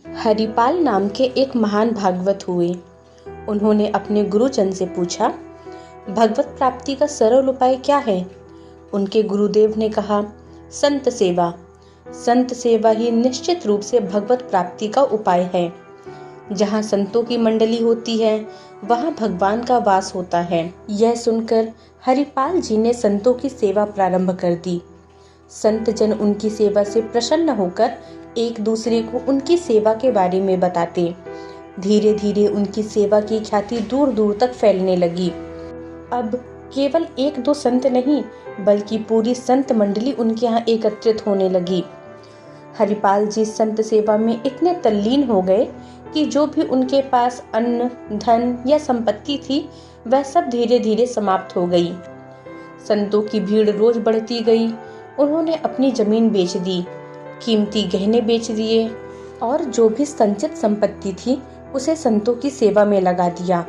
हरिपाल नाम के एक महान भागवत हुए। उन्होंने अपने गुरुजन से पूछा, भगवत प्राप्ति का सरल उपाय क्या है? उनके गुरुदेव ने कहा, संत सेवा। संत सेवा ही निश्चित रूप से भगवत प्राप्ति का उपाय है। जहाँ संतों की मंडली होती है, वहाँ भगवान का वास होता है। यह सुनकर हरिपाल जी ने संतों की सेवा प्रारंभ कर दी। संत जन उनकी सेवा से प्रसन्न होकर एक दूसरे को उनकी सेवा के बारे में बताते। धीरे धीरे उनकी सेवा की ख्याति दूर दूर तक फैलने लगी। अब केवल एक दो संत नहीं, बल्कि पूरी संत मंडली उनके यहाँ एकत्रित होने लगी। हरिपाल जी संत सेवा में इतने तल्लीन हो गए कि जो भी उनके पास अन्न, धन या संपत्ति थी, वह सब धीरे धीरे समाप्त हो गई। संतों की भीड़ रोज बढ़ती गई। उन्होंने अपनी जमीन बेच दी, कीमती गहने बेच दिए और जो भी संचित संपत्ति थी उसे संतों की सेवा में लगा दिया।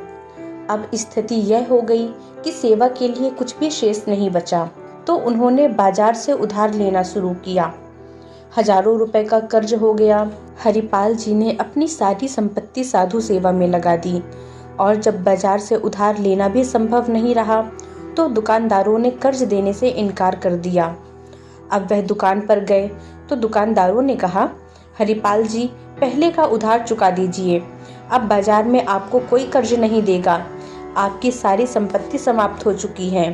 अब स्थिति यह हो गई कि सेवा के लिए कुछ भी शेष नहीं बचा, तो उन्होंने बाजार से उधार लेना शुरू किया। हजारों रुपए का कर्ज हो गया। हरिपाल जी ने अपनी सारी संपत्ति साधु सेवा में लगा दी और जब बाजार से उधार लेना भी संभव नहीं रहा, तो दुकानदारों ने कर्ज देने से इनकार कर दिया। अब वह दुकान पर गए तो दुकानदारों ने कहा, हरिपाल जी पहले का उधार चुका दीजिए, अब बाजार में आपको कोई कर्ज नहीं देगा, आपकी सारी संपत्ति समाप्त हो चुकी है।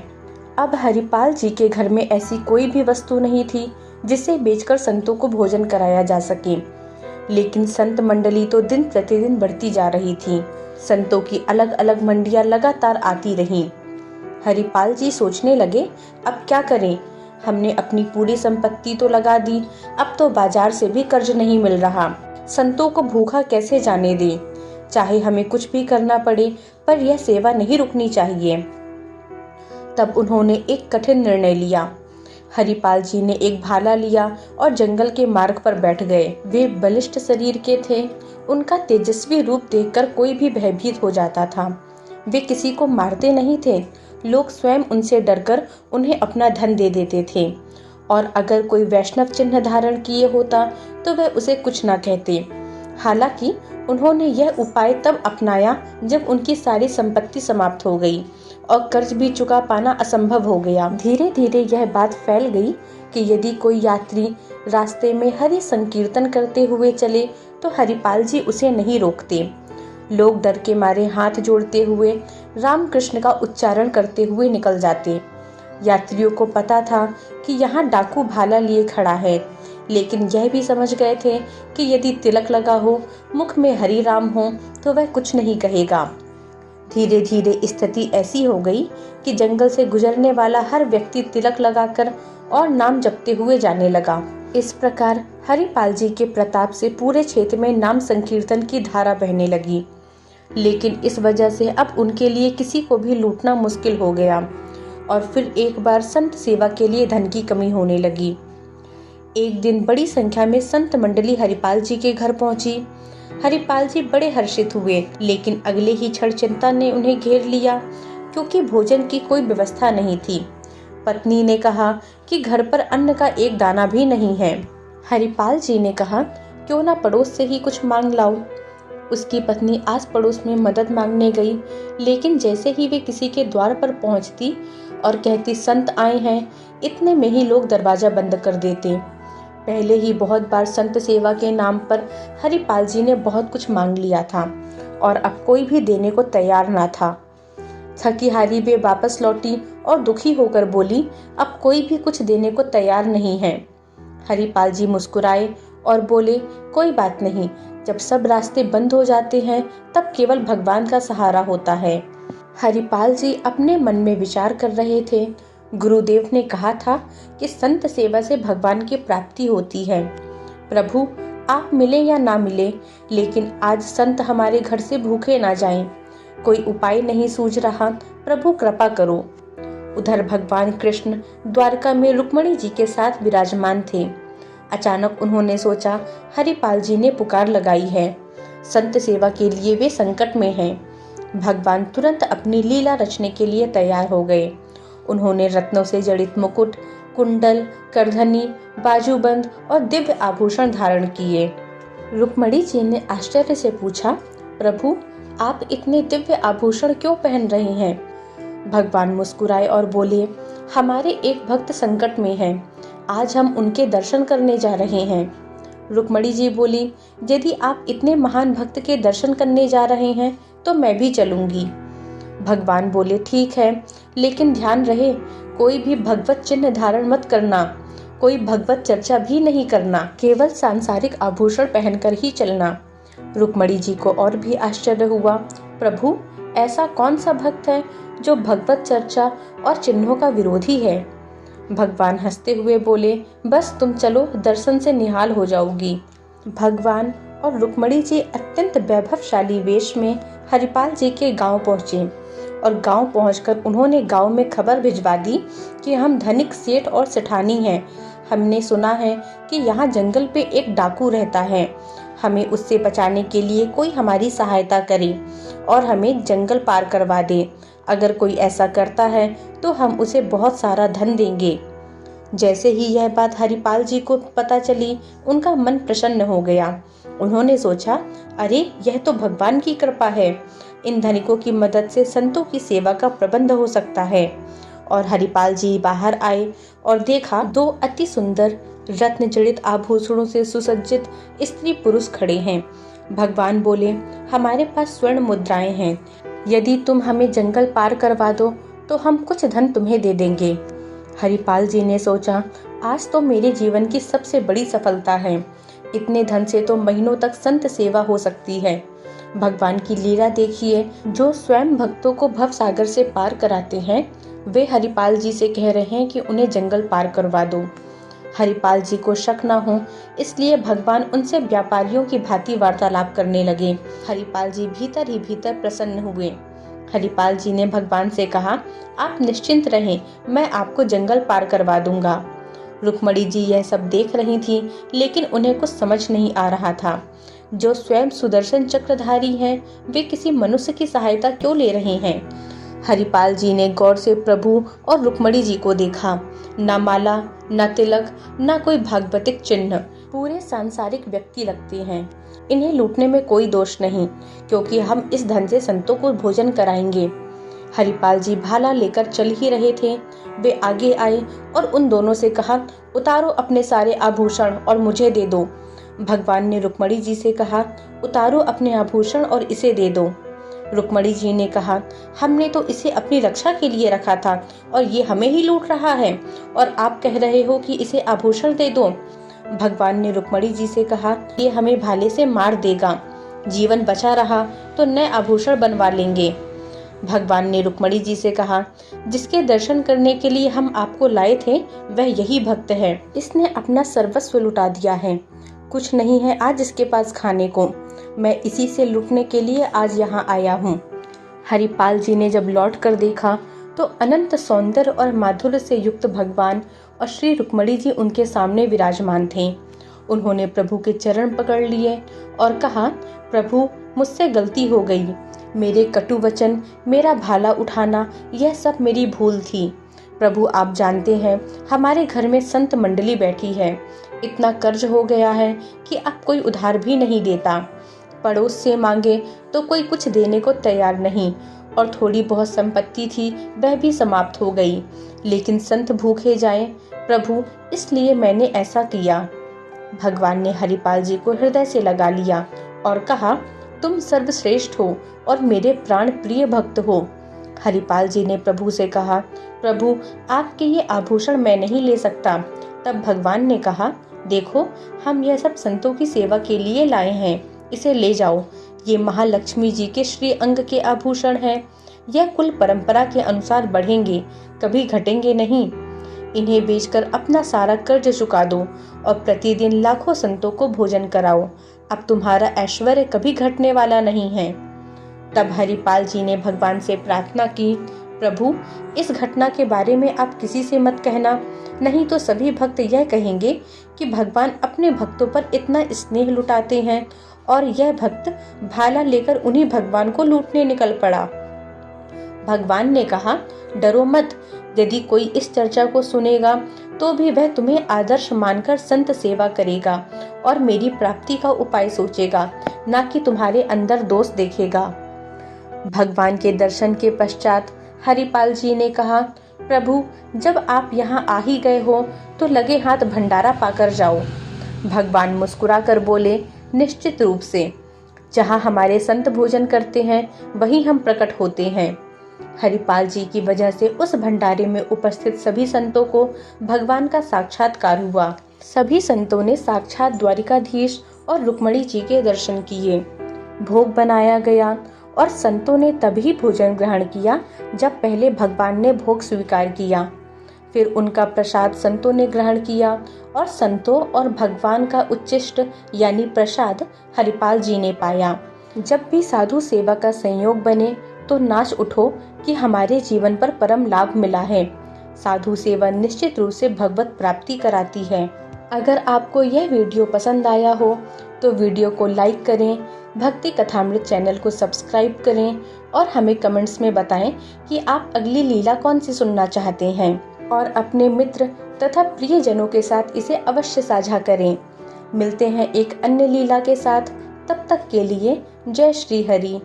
अब हरिपाल जी के घर में ऐसी कोई भी वस्तु नहीं थी जिसे बेचकर संतों को भोजन कराया जा सके। लेकिन संत मंडली तो दिन प्रतिदिन बढ़ती जा रही थी। संतों की अलग अलग मंडियां लगातार आती रहीं। हरिपाल जी सोचने लगे, अब क्या करें? हमने अपनी पूरी संपत्ति तो लगा दी, अब तो बाजार से भी कर्ज नहीं मिल रहा। संतों को भूखा कैसे जाने दें? चाहे हमें कुछ भी करना पड़े, पर यह सेवा नहीं रुकनी चाहिए। तब उन्होंने एक कठिन निर्णय लिया। हरिपाल जी ने एक भाला लिया और जंगल के मार्ग पर बैठ गए। वे बलिष्ठ शरीर के थे। उनका तेजस्वी रूप देखकर कोई भी भयभीत हो जाता था। वे किसी को मारते नहीं थे। लोग स्वयं उनसे डरकर उन्हें अपना धन दे देते थे और अगर कोई वैष्णव चिन्ह धारण किए होता तो वह उसे कुछ न कहते। हालांकि उन्होंने यह उपाय तब अपनाया जब उनकी सारी संपत्ति समाप्त हो गई और कर्ज भी चुका पाना असंभव हो गया। धीरे धीरे यह बात फैल गई कि यदि कोई यात्री रास्ते में हरि संकीर्तन करते हुए चले तो हरिपाल जी उसे नहीं रोकते। लोग डर के मारे हाथ जोड़ते हुए रामकृष्ण का उच्चारण करते हुए निकल जाते। यात्रियों को पता था कि यहाँ डाकू भाला लिए खड़ा है, लेकिन यह भी समझ गए थे कि यदि तिलक लगा हो, मुख में हरि राम हो, तो वह कुछ नहीं कहेगा। धीरे धीरे स्थिति ऐसी हो गई कि जंगल से गुजरने वाला हर व्यक्ति तिलक लगाकर और नाम जपते हुए जाने लगा। इस प्रकार हरिपाल जी के प्रताप से पूरे क्षेत्र में नाम संकीर्तन की धारा बहने लगी। लेकिन इस वजह से अब उनके लिए किसी को भी लूटना मुश्किल हो गया और फिर एक बार संत सेवा के लिए धन की कमी होने लगी। एक दिन बड़ी संख्या में संत मंडली हरिपाल जी के घर पहुंची। हरिपाल जी बड़े हर्षित हुए, लेकिन अगले ही क्षण चिंता ने उन्हें घेर लिया, क्योंकि भोजन की कोई व्यवस्था नहीं थी। पत्नी ने कहा कि घर पर अन्न का एक दाना भी नहीं है। हरिपाल जी ने कहा, क्यों ना पड़ोस से ही कुछ मांग लाओ। उसकी पत्नी आस पड़ोस में मदद मांगने गई, लेकिन जैसे ही वे किसी के द्वार पर पहुंचती और कहती संत आए हैं, इतने में ही लोग दरवाजा बंद कर देते। पहले ही बहुत बार संत सेवा के नाम पर हरिपाल जी ने बहुत कुछ मांग लिया था और अब कोई भी देने को तैयार ना था। थकी हारी वे वापस लौटी और दुखी होकर बोली, अब कोई भी कुछ देने को तैयार नहीं है। हरिपाल जी मुस्कुराए और बोले, कोई बात नहीं, जब सब रास्ते बंद हो जाते हैं तब केवल भगवान का सहारा होता है। हरिपाल जी अपने मन में विचार कर रहे थे। गुरुदेव ने कहा था कि संत सेवा से भगवान की प्राप्ति होती है। प्रभु, आप मिले या ना मिले, लेकिन आज संत हमारे घर से भूखे ना जाएं। कोई उपाय नहीं सूझ रहा, प्रभु कृपा करो। उधर भगवान कृष्ण द्वारका में रुक्मणी जी के साथ विराजमान थे। अचानक उन्होंने सोचा, हरिपाल जी ने पुकार लगाई है, संत सेवा के लिए वे संकट में हैं। भगवान तुरंत अपनी लीला रचने के लिए तैयार हो गए। उन्होंने रत्नों से जड़ित मुकुट, कुंडल, करधनी, बाजूबंद और दिव्य आभूषण धारण किए। रुक्मणी जी ने आश्चर्य से पूछा, प्रभु आप इतने दिव्य आभूषण क्यों पहन रहे हैं? भगवान मुस्कुराए और बोले, हमारे एक भक्त संकट में हैं, आज हम उनके दर्शन करने जा रहे हैं। रुक्मणी जी बोली, यदि आप इतने महान भक्त के दर्शन करने जा रहे हैं तो मैं भी चलूंगी। भगवान बोले, ठीक है, लेकिन ध्यान रहे कोई भी भगवत चिन्ह धारण मत करना, कोई भगवत चर्चा भी नहीं करना, केवल सांसारिक आभूषण पहनकर ही चलना। रुक्मणी जी को और भी आश्चर्य हुआ, प्रभु ऐसा कौन सा भक्त है जो भगवत चर्चा और चिन्हों का विरोधी है? भगवान हंसते हुए बोले, बस तुम चलो, दर्शन से निहाल हो जाओगी। भगवान और रुक्मणी जी अत्यंत वैभवशाली वेश में हरिपाल जी के गांव पहुंचे और गांव पहुंचकर उन्होंने गांव में खबर भिजवा दी कि हम धनिक सेठ और सेठानी हैं। हमने सुना है कि यहाँ जंगल पे एक डाकू रहता है, हमें उससे बचाने के लिए कोई हमारी सहायता करे और हमें जंगल पार करवा दे। अगर कोई ऐसा करता है तो हम उसे बहुत सारा धन देंगे। जैसे ही यह बात हरिपाल जी को पता चली, उनका मन प्रसन्न हो गया। उन्होंने सोचा, अरे यह तो भगवान की कृपा है, इन धनिकों की मदद से संतों की सेवा का प्रबंध हो सकता है। और हरिपाल जी बाहर आए और देखा दो अति सुंदर रत्न जड़ित आभूषणों से सुसज्जित स्त्री पुरुष खड़े हैं। भगवान बोले, हमारे पास स्वर्ण मुद्राएं हैं, यदि तुम हमें जंगल पार करवा दो तो हम कुछ धन तुम्हें दे देंगे। हरिपाल जी ने सोचा, आज तो मेरे जीवन की सबसे बड़ी सफलता है, इतने धन से तो महीनों तक संत सेवा हो सकती है। भगवान की लीला देखिए, जो स्वयं भक्तों को भव सागर से पार कराते हैं, वे हरिपाल जी से कह रहे हैं कि उन्हें जंगल पार करवा दो। हरिपाल जी को शक न हो, इसलिए भगवान उनसे व्यापारियों की भांति वार्तालाप करने लगे। हरिपाल जी भीतर ही भीतर प्रसन्न हुए। हरिपाल जी ने भगवान से कहा, आप निश्चिंत रहें, मैं आपको जंगल पार करवा दूंगा। रुक्मणी जी यह सब देख रही थी, लेकिन उन्हें कुछ समझ नहीं आ रहा था। जो स्वयं सुदर्शन चक्रधारी हैं, वे किसी मनुष्य की सहायता क्यों ले रहे हैं? हरिपाल जी ने गौर से प्रभु और रुक्मणी जी को देखा। न माला, न तिलक, न कोई भागवतिक चिन्ह, पूरे सांसारिक व्यक्ति लगते हैं। इन्हें लूटने में कोई दोष नहीं, क्योंकि हम इस धन से संतों को भोजन कराएंगे। हरिपाल जी भाला लेकर चल ही रहे थे, वे आगे आए और उन दोनों से कहा, उतारो अपने सारे आभूषण और मुझे दे दो। भगवान ने रुक्मणी जी से कहा, उतारो अपने आभूषण और इसे दे दो। रुक्मणी जी ने कहा, हमने तो इसे अपनी रक्षा के लिए रखा था और ये हमें ही लूट रहा है, और आप कह रहे हो कि इसे आभूषण दे दो। भगवान ने रुक्मणी जी से कहा, ये हमें भाले से मार देगा, जीवन बचा रहा तो नए आभूषण बनवा लेंगे। भगवान ने रुक्मणी जी से कहा, जिसके दर्शन करने के लिए हम आपको लाए थे वह यही भक्त है, इसने अपना सर्वस्व लुटा दिया है, कुछ नहीं है आज इसके पास खाने को, मैं इसी से लूटने के लिए आज यहाँ आया हूँ। हरिपाल जी ने जब लौट कर देखा तो अनंत सौंदर्य और माधुर्य से युक्त भगवान और श्री रुक्मणी जी उनके सामने विराजमान थे। उन्होंने प्रभु के चरण पकड़ लिए और कहा, प्रभु मुझसे गलती हो गई, मेरे कटु वचन, मेरा भाला उठाना, यह सब मेरी भूल थी। प्रभु आप जानते हैं हमारे घर में संत मंडली बैठी है, इतना कर्ज हो गया है कि अब कोई उधार भी नहीं देता, पड़ोस से मांगे तो कोई कुछ देने को तैयार नहीं, और थोड़ी बहुत संपत्ति थी वह भी समाप्त हो गई, लेकिन संत भूखे जाएं प्रभु, इसलिए मैंने ऐसा किया। भगवान ने हरिपाल जी को हृदय से लगा लिया और कहा, तुम सर्वश्रेष्ठ हो और मेरे प्राण प्रिय भक्त हो। हरिपाल जी ने प्रभु से कहा, प्रभु आपके ये आभूषण मैं नहीं ले सकता। तब भगवान ने कहा, देखो हम यह सब संतों की सेवा के लिए लाए हैं, इसे ले जाओ, ये महालक्ष्मी जी के श्री अंग के आभूषण हैं, यह कुल परंपरा के अनुसार बढ़ेंगे, कभी घटेंगे नहीं। इन्हें बेचकर अपना सारा कर्ज चुका दो और प्रतिदिन लाखों संतों को भोजन कराओ, अब तुम्हारा ऐश्वर्य कभी घटने वाला नहीं है। तब हरिपाल जी ने भगवान से प्रार्थना की, प्रभु इस घटना के बारे में आप किसी से मत कहना, नहीं तो सभी भक्त यह कहेंगे कि भगवान अपने भक्तों पर इतना स्नेह लुटाते हैं और यह भक्त भाला लेकर उन्हीं भगवान को लूटने निकल पड़ा। भगवान ने कहा, डरो मत, यदि कोई इस चर्चा को सुनेगा तो भी वह तुम्हें आदर्श मानकर संत सेवा करेगा और मेरी प्राप्ति का उपाय सोचेगा, ना कि तुम्हारे अंदर दोष देखेगा। भगवान के दर्शन के पश्चात हरिपाल जी ने कहा, प्रभु, जब आप यहाँ आ ही गए हो तो लगे हाथ भंडारा पाकर जाओ। भगवान मुस्कुराकर बोले, निश्चित रूप से, जहाँ हमारे संत भोजन करते हैं वहीं हम प्रकट होते हैं। हरिपाल जी की वजह से उस भंडारे में उपस्थित सभी संतों को भगवान का साक्षात्कार हुआ। सभी संतों ने साक्षात द्वारिकाधीश और रुक्मणी जी के दर्शन किए। भोग बनाया गया और संतों ने तभी भोजन ग्रहण किया जब पहले भगवान ने भोग स्वीकार किया। फिर उनका प्रसाद संतों ने ग्रहण किया और संतों और भगवान का उच्चिष्ट यानी प्रसाद हरिपाल जी ने पाया। जब भी साधु सेवा का संयोग बने तो नाच उठो कि हमारे जीवन पर परम लाभ मिला है। साधु सेवा निश्चित रूप से भगवत प्राप्ति कराती है। अगर आपको यह वीडियो पसंद आया हो तो वीडियो को लाइक करें, भक्ति कथामृत चैनल को सब्सक्राइब करें और हमें कमेंट्स में बताएं कि आप अगली लीला कौन सी सुनना चाहते हैं, और अपने मित्र तथा प्रियजनों के साथ इसे अवश्य साझा करें। मिलते हैं एक अन्य लीला के साथ, तब तक के लिए जय श्री हरि।